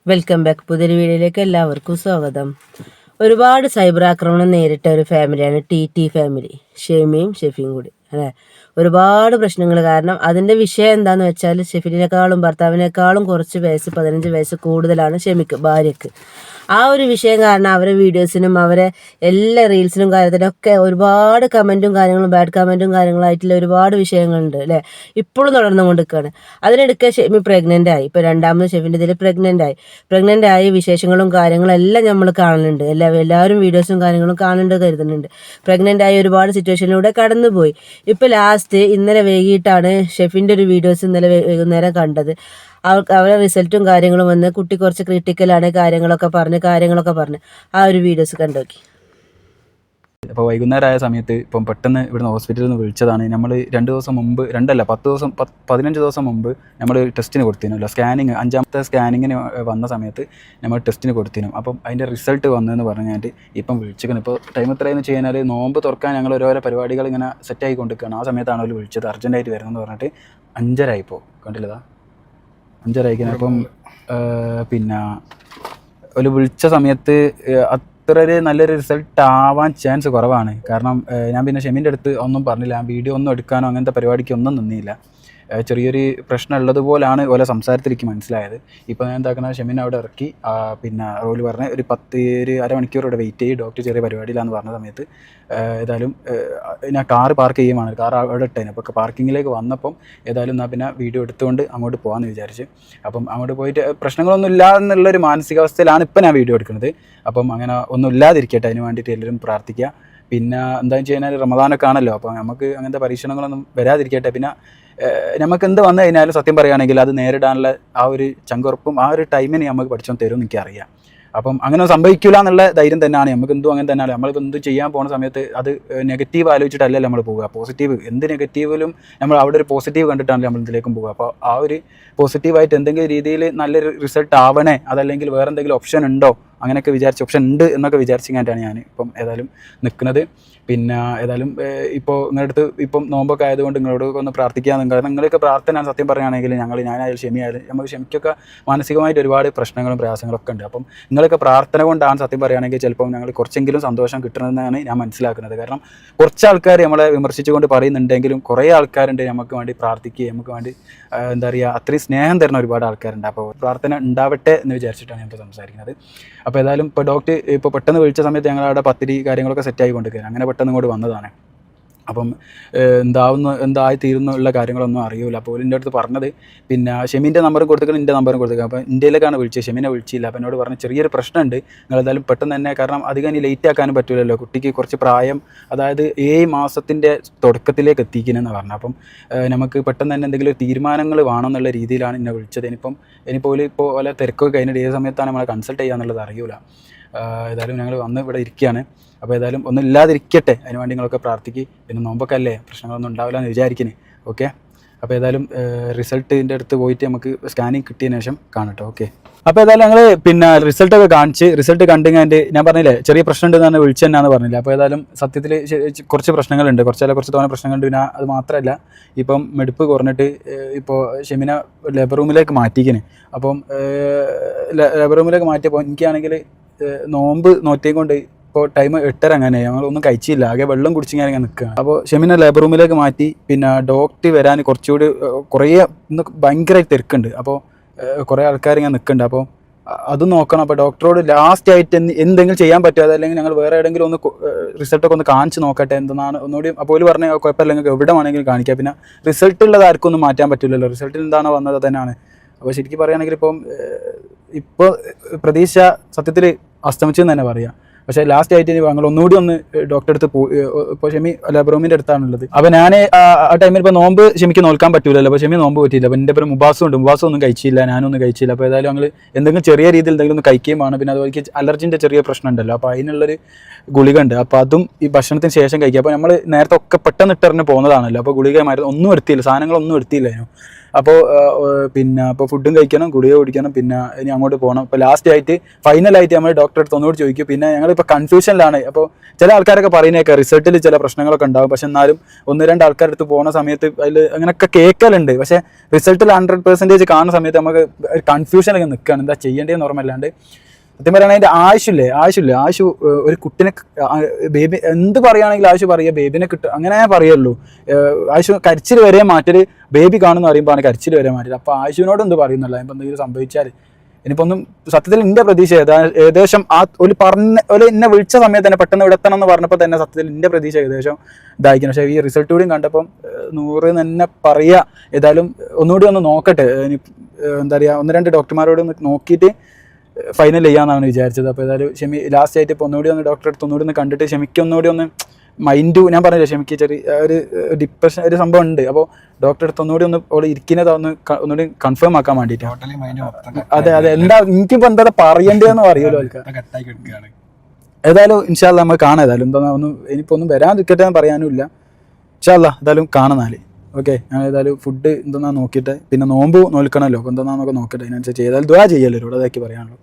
Welcome back. പുതിയൊരു വീഡിയോയിലേക്ക് എല്ലാവർക്കും സ്വാഗതം. ഒരുപാട് സൈബർ ആക്രമണം നേരിട്ട ഒരു ഫാമിലിയാണ് ടി ഫാമിലി, ഷെമിയും ഷെഫിയും കൂടി അല്ലേ. ഒരുപാട് പ്രശ്നങ്ങൾ. കാരണം അതിൻ്റെ വിഷയം എന്താണെന്ന് വെച്ചാൽ ഷെഫിനേക്കാളും ഭർത്താവിനേക്കാളും കുറച്ച് വയസ്സ് 15 വയസ്സ് കൂടുതലാണ് ഷെമിക്ക്, ഭാര്യയ്ക്ക്. ആ ഒരു വിഷയം കാരണം അവരെ വീഡിയോസിനും അവരെ എല്ലാ റീൽസിനും കാര്യത്തിനൊക്കെ ഒരുപാട് കമൻറ്റും കാര്യങ്ങളും ബാഡ് കമൻറ്റും കാര്യങ്ങളായിട്ടുള്ള ഒരുപാട് വിഷയങ്ങളുണ്ട് അല്ലേ. ഇപ്പോഴും തുടർന്നു കൊണ്ടിരിക്കുകയാണ്. അതിനിടയ്ക്ക് ഷെമി പ്രഗ്നൻ്റ് ആയി. ഇപ്പോൾ രണ്ടാമത് ഷെഫിൻ്റെ ഇതിൽ പ്രഗ്നൻ്റ് ആയി വിശേഷങ്ങളും കാര്യങ്ങളും എല്ലാം നമ്മൾ കാണുന്നുണ്ട്. എല്ലാവരും വീഡിയോസും കാര്യങ്ങളും കാണുന്നുണ്ട് കരുതുന്നുണ്ട്. പ്രഗ്നൻ്റ് ആയി ഒരുപാട് സിറ്റുവേഷനിലൂടെ കടന്നുപോയി. ഇപ്പോൾ ലാസ്റ്റ് ഇന്നലെ വൈകിട്ടാണ് ഷെഫിൻ്റെ ഒരു വീഡിയോസ് ഇന്നലെ വൈകുന്നേരം കണ്ടത്. അവരുടെ റിസൾട്ടും കാര്യങ്ങളും വന്ന് കുട്ടി കുറച്ച് ക്രിട്ടിക്കലാണ് കാര്യങ്ങളൊക്കെ പറഞ്ഞ് ആ ഒരു വീഡിയോസ് കണ്ടു നോക്കി. അപ്പോൾ വൈകുന്നേരമായ സമയത്ത് ഇപ്പം പെട്ടെന്ന് ഇവിടുന്ന് ഹോസ്പിറ്റലിൽ നിന്ന് വിളിച്ചതാണ്. നമ്മൾ 2 ദിവസം മുമ്പ്, 15 ദിവസം മുമ്പ് നമ്മൾ ടെസ്റ്റിന് കൊടുത്തിരുന്നല്ലോ. സ്കാനിങ് 5ാമത്തെ സ്കാനിങ്ങിന് വന്ന സമയത്ത് നമ്മൾ ടെസ്റ്റിന് കൊടുത്തിരുന്നു. അപ്പം അതിൻ്റെ റിസൾട്ട് വന്നതെന്ന് പറഞ്ഞിട്ട് ഇപ്പം വിളിച്ചിരിക്കണം. ഇപ്പോൾ ടൈം എത്രയെന്ന് വെച്ച് കഴിഞ്ഞാൽ നോമ്പ് തുറക്കാൻ ഞങ്ങൾ ഓരോരോ പരിപാടികൾ ഇങ്ങനെ സെറ്റായി കൊണ്ടിരിക്കുകയാണ്. ആ സമയത്താണ് അവർ വിളിച്ചത്, അർജൻറ്റായിട്ട് വരുന്നതെന്ന് പറഞ്ഞിട്ട്. 5:30 ആയിപ്പോൾ കണ്ടില്ലതാ, 5:30 ആയിക്കണം. അപ്പം പിന്നെ ഒരു വിളിച്ച സമയത്ത് അത്ര ഒരു നല്ലൊരു റിസൾട്ട് ആവാൻ ചാൻസ് കുറവാണ്. കാരണം ഞാൻ പിന്നെ ഷെമിൻ്റെ അടുത്ത് ഒന്നും പറഞ്ഞില്ല, വീഡിയോ ഒന്നും എടുക്കാനോ അങ്ങനത്തെ പരിപാടിക്ക് ഒന്നും നിന്നില്ല. ചെറിയൊരു പ്രശ്നം ഉള്ളതുപോലാണ് ഓരോ സംസാരത്തിലേക്ക് മനസ്സിലായത്. ഇപ്പോൾ ഞാൻ എന്താക്കുന്നത്, ഷെമിനെ അവിടെ ഇറക്കി. പിന്നെ റോല് പറഞ്ഞ് ഒരു അരമണിക്കൂർ ഇവിടെ വെയിറ്റ് ചെയ്യും, ഡോക്ടർ ചെറിയ പരിപാടിയിലാന്ന് പറഞ്ഞ സമയത്ത് ഏതായാലും ഞാൻ കാറ് പാർക്ക് ചെയ്യുവാണ്. കാർ അവിടെ ഇട്ടേനെ. അപ്പോൾ പാർക്കിങ്ങിലേക്ക് വന്നപ്പം ഏതായാലും എന്നാൽ പിന്നെ വീഡിയോ എടുത്തുകൊണ്ട് അങ്ങോട്ട് പോകാമെന്ന് വിചാരിച്ച്. അപ്പം അങ്ങോട്ട് പോയിട്ട് പ്രശ്നങ്ങളൊന്നും ഇല്ല എന്നുള്ളൊരു മാനസികാവസ്ഥയിലാണ് ഇപ്പം ഞാൻ വീഡിയോ എടുക്കുന്നത്. അപ്പം അങ്ങനെ ഒന്നും ഇല്ലാതിരിക്കട്ടെ, അതിന് വേണ്ടിയിട്ട് എല്ലാവരും പ്രാർത്ഥിക്കുക. പിന്നെ എന്താണെന്ന് വെച്ച് കഴിഞ്ഞാൽ റമദാനൊക്കെ ആണല്ലോ, അപ്പോൾ നമുക്ക് അങ്ങനത്തെ പരീക്ഷണങ്ങളൊന്നും വരാതിരിക്കട്ടെ. പിന്നെ നമുക്ക് എന്ത് വന്നു കഴിഞ്ഞാലും സത്യം പറയുകയാണെങ്കിൽ അത് നേരിടാനുള്ള ആ ഒരു ചങ്കുറപ്പും ആ ഒരു ടൈമിന് നമുക്ക് പഠിച്ചോ തരും എനിക്കറിയാം. അപ്പം അങ്ങനെ സംഭവിക്കില്ല എന്നുള്ള ധൈര്യം തന്നെയാണ് നമുക്ക്. എന്തും അങ്ങനെ തന്നെയാണ്. നമ്മളിപ്പോൾ എന്ത് ചെയ്യാൻ പോകുന്ന സമയത്ത് അത് നെഗറ്റീവ് ആലോചിച്ചിട്ടല്ലല്ലോ നമ്മൾ പോവുക. പോസിറ്റീവ്, എന്ത് നെഗറ്റീവിലും നമ്മൾ അവിടെ ഒരു പോസിറ്റീവ് കണ്ടിട്ടാണല്ലോ നമ്മൾ ഇതിലേക്കും പോകുക. അപ്പോൾ ആ ഒരു പോസിറ്റീവായിട്ട് എന്തെങ്കിലും രീതിയിൽ നല്ലൊരു റിസൾട്ട് ആവണേ, അതല്ലെങ്കിൽ വേറെ എന്തെങ്കിലും ഓപ്ഷൻ ഉണ്ടോ അങ്ങനെയൊക്കെ വിചാരിച്ച്, ഓപ്ഷൻ ഉണ്ട് എന്നൊക്കെ വിചാരിച്ചിട്ടാണ് ഞാൻ ഇപ്പം ഏതായാലും നിൽക്കുന്നത്. പിന്നെ ഏതായാലും ഇപ്പോൾ നിങ്ങളുടെ അടുത്ത് ഇപ്പം നോമ്പൊക്കെ ആയതുകൊണ്ട് നിങ്ങളോടൊക്കെ ഒന്ന് പ്രാർത്ഥിക്കാൻ. നിങ്ങളൊക്കെ പ്രാർത്ഥന സത്യം പറയുകയാണെങ്കിൽ ഞാനായാലും ഷെമിയായാലും നമുക്ക് ഷെമിക്കൊക്കെ മാനസികമായിട്ട് ഒരുപാട് പ്രശ്നങ്ങളും പ്രയാസങ്ങളൊക്കെ ഉണ്ട്. അപ്പം നിങ്ങളൊക്കെ പ്രാർത്ഥന കൊണ്ടാണ് സത്യം പറയുകയാണെങ്കിൽ ചിലപ്പം ഞങ്ങൾ കുറച്ചെങ്കിലും സന്തോഷം കിട്ടണമെന്നാണ് ഞാൻ മനസ്സിലാക്കുന്നത്. കാരണം കുറച്ച് ആൾക്കാർ നമ്മളെ വിമർശിച്ചുകൊണ്ട് പറയുന്നുണ്ടെങ്കിലും കുറേ ആൾക്കാരുണ്ട് നമുക്ക് വേണ്ടി പ്രാർത്ഥിക്കുകയും നമുക്ക് വേണ്ടി എന്താ പറയുക അത്രയും സ്നേഹം തരുന്ന ഒരുപാട് ആൾക്കാരുണ്ട്. അപ്പോൾ പ്രാർത്ഥന ഉണ്ടാവട്ടെ എന്ന് വിചാരിച്ചിട്ടാണ് ഞാൻ ഇപ്പോൾ സംസാരിക്കുന്നത്. അപ്പോൾ ഏതായാലും ഇപ്പോൾ ഡോക്ടർ ഇപ്പോൾ പെട്ടെന്ന് വിളിച്ച സമയത്ത് ഞങ്ങളവിടെ പത്തിരി കാര്യങ്ങളൊക്കെ സെറ്റായി കൊണ്ടിരിക്കുകയാണ്. അങ്ങനെ പെട്ടെന്ന് ഇങ്ങോട്ട് വന്നതാണ്. അപ്പം എന്തായി തീരുന്നുള്ള കാര്യങ്ങളൊന്നും അറിയില്ല. അപ്പോൾ എൻ്റെ അടുത്ത് പറഞ്ഞത് പിന്നെ ഷെമിൻ്റെ നമ്പറും കൊടുത്തിട്ട് എൻ്റെ നമ്പറും കൊടുത്തിട്ട്. അപ്പോൾ ഇന്ത്യയിലേക്കാണ് വിളിച്ചത്, ഷെമിനെ വിളിച്ചില്ല. അപ്പോൾ എന്നോട് പറഞ്ഞ് ചെറിയൊരു പ്രശ്നമുണ്ട്, നിങ്ങളെന്തായാലും പെട്ടെന്ന് തന്നെ, കാരണം അധികം ഇനി ലേറ്റ് ആക്കാനും പറ്റില്ലല്ലോ, കുട്ടിക്ക് കുറച്ച് പ്രായം, അതായത് 7 മാസത്തിൻ്റെ തുടക്കത്തിലേക്ക് എത്തിക്കണമെന്ന് പറഞ്ഞു. അപ്പം നമുക്ക് പെട്ടെന്ന് തന്നെ എന്തെങ്കിലും തീരുമാനങ്ങൾ വേണമെന്നുള്ള രീതിയിലാണ് എന്നെ വിളിച്ചത്. ഇനിയിപ്പോൾ വല്ല തിരക്കൊക്കെ കഴിഞ്ഞിട്ട് ഏത് സമയത്താണ് നമ്മളെ കൺസൾട്ട് ചെയ്യുക എന്നുള്ളത് അറിയില്ല. ഏതായാലും ഞങ്ങൾ വന്ന് ഇവിടെ ഇരിക്കുകയാണ്. അപ്പോൾ ഏതായാലും ഒന്നും ഇല്ലാതിരിക്കട്ടെ, അതിന് വേണ്ടി നിങ്ങളൊക്കെ പ്രാർത്ഥിക്കുക. പിന്നെ നോമ്പൊക്കെ അല്ലേ, പ്രശ്നങ്ങളൊന്നും ഉണ്ടാവില്ല എന്ന് വിചാരിക്കുന്നത്. ഓക്കെ, അപ്പോൾ ഏതായാലും റിസൾട്ടിൻ്റെ അടുത്ത് പോയിട്ട് നമുക്ക് സ്കാനിങ് കിട്ടിയതിന് ശേഷം കാണട്ടെ. ഓക്കെ, അപ്പോൾ ഏതായാലും ഞങ്ങൾ പിന്നെ റിസൾട്ടൊക്കെ റിസൾട്ട് കണ്ടിങ്ങാണ്ട് ഞാൻ പറഞ്ഞില്ലേ ചെറിയ പ്രശ്നം ഉണ്ടെന്ന് തന്നെ വിളിച്ചു തന്നെയാണെന്ന് പറഞ്ഞില്ല. അപ്പോൾ ഏതായാലും സത്യത്തിൽ കുറച്ച് പ്രശ്നങ്ങളുണ്ട്, കുറച്ച് തോന്നെ പ്രശ്നങ്ങളുണ്ട്. പിന്നെ അത് മാത്രമല്ല, ഇപ്പം മെടുപ്പ് കുറഞ്ഞിട്ട് ഇപ്പോൾ ഷെമിന ലേബർ റൂമിലേക്ക് മാറ്റിക്കണേ. അപ്പം ലേബർ റൂമിലേക്ക് മാറ്റിയപ്പോൾ എനിക്കാണെങ്കിൽ നോമ്പ് നോറ്റേം കൊണ്ട് ഇപ്പോൾ ടൈം 8:30 അങ്ങനെ, ഞങ്ങളൊന്നും കഴിച്ചില്ല, ആകെ വെള്ളം കുടിച്ചിങ്ങനെ ഇങ്ങനെ നിൽക്കുകയാണ്. അപ്പോൾ ഷെമിനെ ലേബർ റൂമിലേക്ക് മാറ്റി. പിന്നെ ഡോക്ടർ വരാൻ കുറച്ചുകൂടി ഇന്ന് ഭയങ്കരമായി തിരക്കുണ്ട്. അപ്പോൾ കുറേ ആൾക്കാർ ഇങ്ങനെ നിൽക്കുന്നുണ്ട്. അപ്പോൾ അത് നോക്കണം. അപ്പോൾ ഡോക്ടറോട് ലാസ്റ്റ് ആയിട്ട് എന്തെങ്കിലും ചെയ്യാൻ പറ്റുമോ, അതല്ലെങ്കിൽ ഞങ്ങൾ വേറെ എവിടെയെങ്കിലും ഒന്ന് റിസൾട്ടൊക്കെ ഒന്ന് കാണിച്ച് നോക്കട്ടെ എന്താണ് ഒന്നുകൂടി. അപ്പോൾ പറഞ്ഞ കുഴപ്പമില്ല, നിങ്ങൾക്ക് എവിടെ വേണമെങ്കിലും കാണിക്കാം. പിന്നെ റിസൾട്ട് ഉള്ളത് ആർക്കും ഒന്നും മാറ്റാൻ പറ്റില്ലല്ലോ, റിസൾട്ടിൽ എന്താണോ വന്നത് തന്നെയാണ്. അപ്പോൾ ശരിക്കും പറയുകയാണെങ്കിൽ ഇപ്പോൾ പ്രതീക്ഷ സത്യത്തിൽ അസ്തമിച്ചെന്ന് തന്നെ പറയാം. പക്ഷേ ലാസ്റ്റ് ആയിട്ട് ഞങ്ങൾ ഒന്നുകൂടി ഒന്ന് ഡോക്ടറെ അടുത്ത് ഇപ്പോൾ ഷെമി ലേബർ റൂമിൻ്റെ അടുത്താണുള്ളത്. അപ്പോൾ ഞാൻ ആ ടൈമിൽ ഇപ്പോൾ നോമ്പ് ഷെമിക്ക് നോക്കാൻ പറ്റില്ലല്ലോ. അപ്പോൾ ഷെമി നോമ്പ് പറ്റിയില്ല. അപ്പോൾ എൻ്റെ പേര് മുബാസും ഉണ്ട്, മുബാസും ഒന്നും കഴിച്ചില്ല, ഞാനൊന്നും കഴിച്ചില്ല. അപ്പോൾ ഏതായാലും ഞങ്ങൾ എന്തെങ്കിലും ചെറിയ രീതിയിൽ എന്തെങ്കിലും ഒന്ന് കഴിക്കുകയും വേണം. പിന്നെ അതുപോലെ അലർജിൻ്റെ ചെറിയ പ്രശ്നം ഉണ്ടല്ലോ, അപ്പോൾ അതിനുള്ളൊരു ഗുളിക ഉണ്ട്. അപ്പോൾ അതും ഈ ഭക്ഷണത്തിന് ശേഷം കഴിക്കുക. അപ്പോൾ നമ്മൾ നേരത്തെ ഒക്കെ പെട്ടെന്ന് ഇട്ടറിഞ്ഞ് പോകുന്നതാണല്ലോ. അപ്പോൾ ഗുളിക മരുന്ന് ഒന്നും എടുത്തില്ല, സാധനങ്ങളൊന്നും എടുത്തില്ലായിരുന്നു. അപ്പോൾ പിന്നെ അപ്പോൾ ഫുഡും കഴിക്കണം, ഗുളിക കുടിക്കണം, പിന്നെ ഇനി അങ്ങോട്ട് പോകണം. ഇപ്പോൾ ലാസ്റ്റ് ആയിട്ട് ഫൈനലായിട്ട് നമ്മൾ ഡോക്ടറെ അടുത്ത് ഒന്നുകൂടി ചോദിക്കും. പിന്നെ ഞങ്ങളിപ്പോൾ കൺഫ്യൂഷനിലാണ്. അപ്പോൾ ചില ആൾക്കാരൊക്കെ പറയുന്നേക്കാം റിസൾട്ടിൽ ചില പ്രശ്നങ്ങളൊക്കെ ഉണ്ടാകും, പക്ഷെ എന്നാലും 1-2 ആൾക്കാരുടെ അടുത്ത് പോകുന്ന സമയത്ത് അതിൽ അങ്ങനെയൊക്കെ കേൾക്കലുണ്ട്. പക്ഷേ റിസൾട്ടിൽ 100% കാണുന്ന സമയത്ത് നമുക്ക് കൺഫ്യൂഷനൊക്കെ നിൽക്കുകയാണ്, എന്താ ചെയ്യേണ്ടതെന്ന് ഓർമ്മയില്ലാണ്ട്. സത്യം പറയുകയാണെങ്കിൽ അതിൻ്റെ ആവശ്യമില്ല. ഒരു കുട്ടിനെ ബേബി എന്ത് പറയുകയാണെങ്കിൽ ആവശ്യം പറയുക, ബേബിനെ കിട്ടുക, അങ്ങനെ പറയുള്ളൂ. ആവശ്യം കരച്ചിൽ വരെ മാറ്റല്, ബേബി കാണുമെന്ന് പറയുമ്പോൾ ആണ് കരച്ചിൽ വരെ മാറ്റല്. അപ്പോൾ ആവശ്യനോട് എന്ത് പറയുന്നില്ല, ഇപ്പം എന്തെങ്കിലും സംഭവിച്ചാൽ ഇനിയിപ്പോൾ ഒന്നും സത്യത്തിൽ എൻ്റെ പ്രതീക്ഷ ഏകദേശം എന്നെ വിളിച്ച സമയത്ത് തന്നെ പെട്ടെന്ന് ഇവിടെ എത്തണം എന്ന് പറഞ്ഞപ്പോൾ തന്നെ സത്യത്തിൽ എൻ്റെ പ്രതീക്ഷ ഏകദേശം ഇതായിരിക്കണം. പക്ഷേ ഈ റിസൾട്ട് കൂടിയും കണ്ടപ്പം 100 തന്നെ പറയുക. ഏതായാലും ഒന്നുകൂടി ഒന്ന് നോക്കട്ടെ, ഇനി എന്താ പറയുക, 1-2 ഡോക്ടർമാരോട് നോക്കിയിട്ട് ഫൈനൽ ചെയ്യാമെന്നാണ് വിചാരിച്ചത്. അപ്പോൾ ഏതായാലും ലാസ്റ്റ് ആയിട്ട് ഇപ്പോൾ ഒന്നുകൂടി ഒന്ന് ഡോക്ടറെ അടുത്ത് ഒന്നുകൂടി ഒന്ന് കണ്ടിട്ട് ഒന്നുകൂടി ഒന്ന് മൈൻഡ്, ഞാൻ പറഞ്ഞില്ല ക്ഷമിക്ക് ചെറിയ ഒരു ഡിപ്രഷൻ ഒരു സംഭവം ഉണ്ട്. അപ്പോൾ ഡോക്ടറെ അടുത്ത് ഒന്നുകൂടി ഒന്ന് അവിടെ ഇരിക്കുന്നത് ഒന്നുകൂടി കൺഫേം ആക്കാൻ വേണ്ടിയിട്ടാണ്. അതെ എന്താ എനിക്കിപ്പോൾ എന്താ പറയേണ്ടതെന്ന് അറിയുമല്ലോ ആൾക്കാർ. ഏതായാലും ഇൻഷാ അല്ലാഹ് നമ്മൾ കാണാം. ഏതായാലും എന്താ ഇനിയിപ്പോൾ ഒന്നും വരാൻ നിൽക്കട്ടെ എന്ന് പറയാനും ഇല്ല. ഇൻഷാ അല്ലാഹ് ഏതായാലും കാണുന്നാല് ഓക്കെ. ഞാൻ ഏതായാലും ഫുഡ് എന്തെന്നാ നോക്കിയിട്ട്, പിന്നെ നോമ്പ് നോൽക്കണമല്ലോ, അപ്പോൾ എന്തെന്നാന്നൊക്കെ നോക്കട്ടെ. അതിനനുസരിച്ച് ഏതായാലും ദുആ ചെയ്യല്ലോ, ഇവിടെ അതാക്കി പറയാനുള്ളൂ.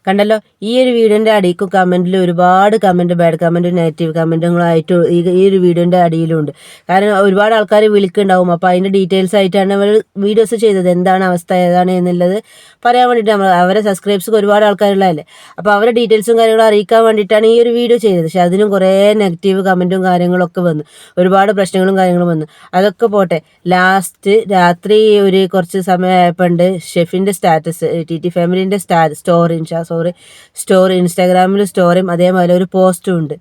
കണ്ടല്ലോ, ഈ ഒരു വീഡിയോൻ്റെ അടിയിലും കമൻറ്റിൽ ഒരുപാട് കമൻറ്റ്, ബാഡ് കമൻറ്റും നെഗറ്റീവ് കമൻറ്റുകളായിട്ട് ഈ ഒരു വീഡിയോൻ്റെ അടിയിലുണ്ട്. കാരണം ഒരുപാട് ആൾക്കാർ വിളിക്കുന്നുണ്ടാവും. അപ്പോൾ അതിൻ്റെ ഡീറ്റെയിൽസ് ആയിട്ടാണ് അവർ വീഡിയോസ് ചെയ്തത്. എന്താണ് അവസ്ഥ, ഏതാണ് എന്നുള്ളത് പറയാൻ വേണ്ടിയിട്ട് അവരെ സബ്സ്ക്രൈബ്സ് ഒരുപാട് ആൾക്കാരുള്ളതല്ലേ. അപ്പോൾ അവരുടെ ഡീറ്റെയിൽസും കാര്യങ്ങളും അറിയിക്കാൻ വേണ്ടിയിട്ടാണ് ഈ ഒരു വീഡിയോ ചെയ്തത്. പക്ഷേ അതിനും കുറേ നെഗറ്റീവ് കമൻറ്റും കാര്യങ്ങളൊക്കെ വന്നു, ഒരുപാട് പ്രശ്നങ്ങളും കാര്യങ്ങളും വന്നു. അതൊക്കെ പോട്ടെ, ലാസ്റ്റ് രാത്രി ഒരു കുറച്ച് സമയമായപ്പോണ്ട് ഷെഫിൻ്റെ സ്റ്റാറ്റസ്, TT ഫാമിലിൻ്റെ സ്റ്റോറി ഇൻസ്റ്റാഗ്രാമിൽ സ്റ്റോറിയും അതേപോലെ ഒരു പോസ്റ്റും ഉണ്ട്.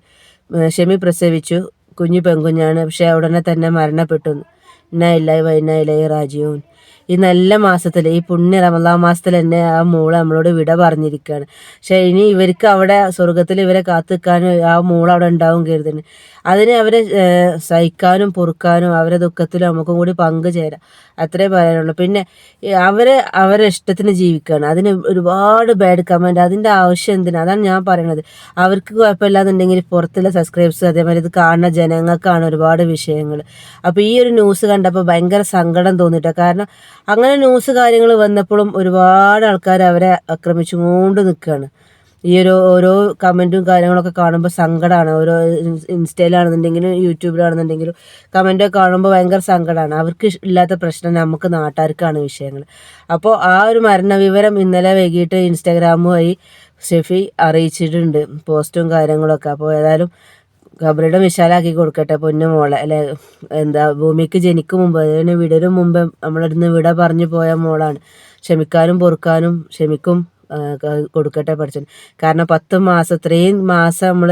ഷെമി പ്രസവിച്ചു, കുഞ്ഞു പെൺകുഞ്ഞാണ്, പക്ഷേ ഉടനെ തന്നെ മരണപ്പെട്ടു. ഇന്നാ ഇല്ലായി വൈനാ ഇല്ലായി റാജിഊൻ. ഈ നല്ല മാസത്തിൽ, ഈ പുണ്യ റമളാൻ മാസത്തിൽ തന്നെ ആ മോള് നമ്മളോട് വിട പറഞ്ഞിരിക്കുകയാണ്. പക്ഷേ ഇനി ഇവർക്ക് അവിടെ സ്വർഗത്തിൽ ഇവരെ കാത്തിക്കാനും ആ മോൾ അവിടെ ഉണ്ടാവും കരുതുന്നു. അതിന് അവരെ സഹിക്കാനും പൊറുക്കാനും അവരെ ദുഃഖത്തിലും നമുക്കും കൂടി പങ്കുചേരാം, അത്രേ പറയാനുള്ളൂ. പിന്നെ അവരെ ഇഷ്ടത്തിന് ജീവിക്കുകയാണ്. അതിന് ഒരുപാട് ബാഡ് കമൻറ്റ്, അതിൻ്റെ ആവശ്യം എന്തിനാ? അതാണ് ഞാൻ പറയണത്. അവർക്ക് കുഴപ്പമില്ലാന്നുണ്ടെങ്കിൽ പുറത്തുള്ള സബ്സ്ക്രൈബേഴ്സ് അതേമാതിരി ഇത് കാണുന്ന ജനങ്ങൾക്കാണ് ഒരുപാട് വിഷയങ്ങൾ. അപ്പോൾ ഈ ഒരു ന്യൂസ് കണ്ടപ്പോൾ ഭയങ്കര സങ്കടം തോന്നിയിട്ടാണ്. കാരണം അങ്ങനെ ന്യൂസ് കാര്യങ്ങൾ വന്നപ്പോഴും ഒരുപാട് ആൾക്കാർ അവരെ ആക്രമിച്ചുകൊണ്ട് നിൽക്കുകയാണ്. ഈ ഓരോ കമൻറ്റും കാര്യങ്ങളൊക്കെ കാണുമ്പോൾ സങ്കടമാണ്. ഓരോ ഇൻസ്റ്റയിലാണെന്നുണ്ടെങ്കിലും യൂട്യൂബിലാണെന്നുണ്ടെങ്കിലും കമൻറ്റൊക്കെ കാണുമ്പോൾ ഭയങ്കര സങ്കടമാണ്. അവർക്ക് ഇല്ലാത്ത പ്രശ്നം നമുക്ക് നാട്ടുകാർക്കാണ് വിഷയങ്ങൾ. അപ്പോൾ ആ ഒരു മരണവിവരം ഇന്നലെ വൈകിട്ട് ഇൻസ്റ്റാഗ്രാം വഴി ഷെഫി അറിയിച്ചിട്ടുണ്ട്, പോസ്റ്റും കാര്യങ്ങളൊക്കെ. അപ്പോൾ ഏതായാലും ഖബറിടം വിശാലാക്കി കൊടുക്കട്ടെ പൊന്നു മോളെ. അല്ലെ, എന്താ ഭൂമിക്ക് ജനിക്കും മുമ്പ്, അതിന് വിടരും മുമ്പ് നമ്മളിടുന്ന് വിട പറഞ്ഞു പോയ മോളാണ്. ക്ഷമിക്കാനും പൊറുക്കാനും ക്ഷമിക്കും കൊടുക്കട്ടെ പഠിച്ചത്. കാരണം 10 മാസം, ഇത്രയും മാസം നമ്മൾ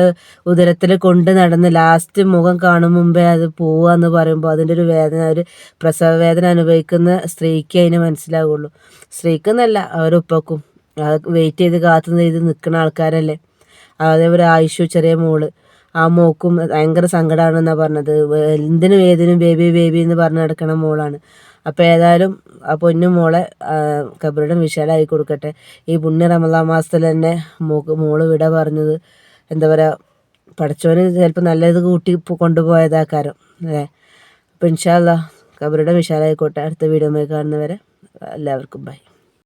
ഉദരത്തിൽ കൊണ്ട് നടന്ന് ലാസ്റ്റ് മുഖം കാണും മുമ്പേ അത് പോവാന്ന് പറയുമ്പോൾ അതിൻ്റെ ഒരു വേദന, ഒരു പ്രസവ വേദന അനുഭവിക്കുന്ന സ്ത്രീക്ക് അതിന് മനസ്സിലാവുള്ളൂ. സ്ത്രീക്കെന്നല്ല, അവരുപ്പക്കും വെയിറ്റ് ചെയ്ത് കാത്തു ചെയ്ത് നിൽക്കുന്ന ആൾക്കാരല്ലേ. അതേപോലെ ആയിഷു, ചെറിയ മോള്, ആ മോക്കും ഭയങ്കര സങ്കടമാണെന്നാണ് പറഞ്ഞത്. എന്തിനും ഏതിനും ബേബി ബേബി എന്ന് പറഞ്ഞ് നടക്കണ മോളാണ്. അപ്പോൾ ഏതായാലും ആ പൊന്നു മോളെ ഖബറിടം വിശാലായി കൊടുക്കട്ടെ. ഈ പുണ്യ റമളാൻ മാസത്തിൽ തന്നെ മോള് വിട പറഞ്ഞത് എന്താ പറയുക, പഠിച്ചവന് ചിലപ്പോൾ നല്ലത് കൂട്ടി കൊണ്ടുപോയതാക്കാരം അല്ലേ. അപ്പോൾ ഇൻഷാ അല്ലാഹ് ഖബറിടം വിശാലായിക്കോട്ടെ. അടുത്ത വീഡിയോ കാണുന്നവരെ എല്ലാവർക്കും ബൈ.